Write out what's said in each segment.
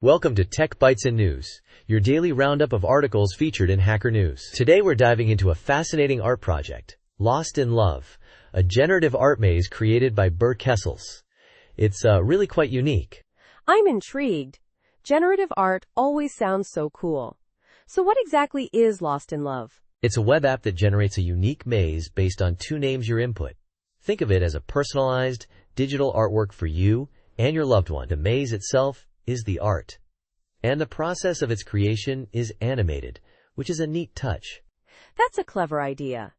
Welcome to Tech Bytes and News, your daily roundup of articles featured in Hacker News. Today we're diving into a fascinating art project, Lost in Love, a generative art maze created by Bert Kessels. It's really quite unique. I'm intrigued. Generative art always sounds so cool. So what exactly is Lost in Love? It's a web app that generates a unique maze based on two names you input. Think of it as a personalized, digital artwork for you and your loved one. The maze itself is the art, and the process of its creation is animated, which is a neat touch. That's a clever idea.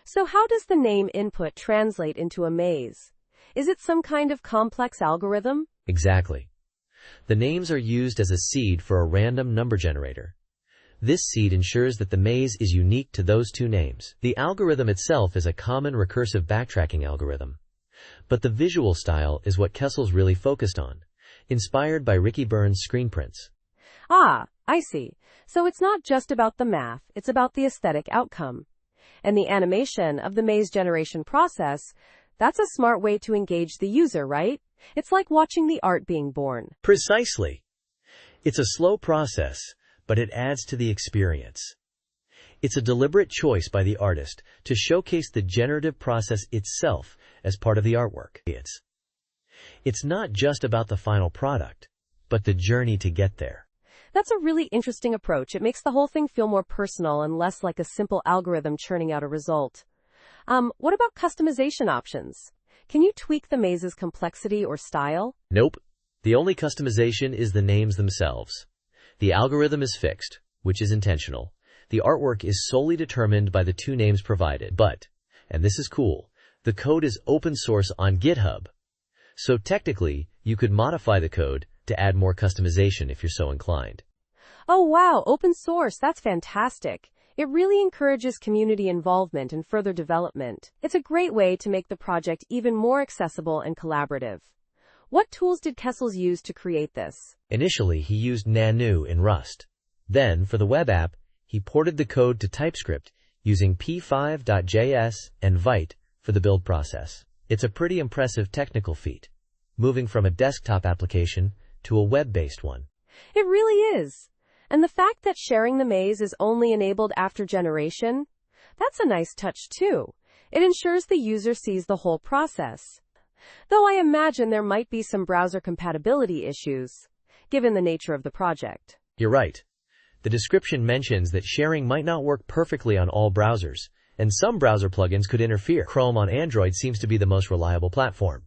So how does the name input translate into a maze? Is it some kind of complex algorithm? Exactly. The names are used as a seed for a random number generator. This seed ensures that the maze is unique to those two names. The algorithm itself is a common recursive backtracking algorithm. But the visual style is what Kessels really focused on, inspired by Ricky Byrne's screen prints. Ah, I see. So it's not just about the math, it's about the aesthetic outcome. And the animation of the maze generation process, that's a smart way to engage the user, right? It's like watching the art being born. Precisely. It's a slow process, but it adds to the experience. It's a deliberate choice by the artist to showcase the generative process itself as part of the artwork. It's not just about the final product, but the journey to get there. That's a really interesting approach. It makes the whole thing feel more personal and less like a simple algorithm churning out a result. What about customization options? Can you tweak the maze's complexity or style? Nope. The only customization is the names themselves. The algorithm is fixed, which is intentional. The artwork is solely determined by the two names provided. But, and this is cool, the code is open source on GitHub. So technically, you could modify the code to add more customization if you're so inclined. Oh wow, open source, that's fantastic. It really encourages community involvement and further development. It's a great way to make the project even more accessible and collaborative. What tools did Kessels use to create this? Initially, he used Nanu in Rust. Then, for the web app, he ported the code to TypeScript using p5.js and Vite for the build process. It's a pretty impressive technical feat, moving from a desktop application to a web-based one. It really is. And the fact that sharing the maze is only enabled after generation, that's a nice touch too. It ensures the user sees the whole process. Though I imagine there might be some browser compatibility issues, given the nature of the project. You're right. The description mentions that sharing might not work perfectly on all browsers, and some browser plugins could interfere. Chrome on Android seems to be the most reliable platform.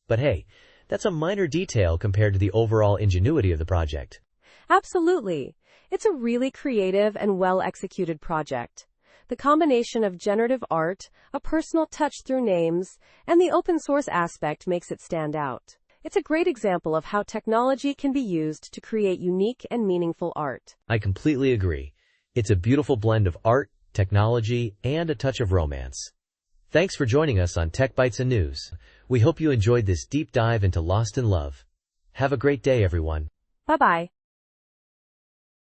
But hey, that's a minor detail compared to the overall ingenuity of the project. Absolutely. It's a really creative and well-executed project. The combination of generative art, a personal touch through names, and the open source aspect makes it stand out. It's a great example of how technology can be used to create unique and meaningful art. I completely agree. It's a beautiful blend of art, technology, and a touch of romance. Thanks for joining us on Tech Bytes and News. We hope you enjoyed this deep dive into Lost in Love. Have a great day, everyone. Bye-bye.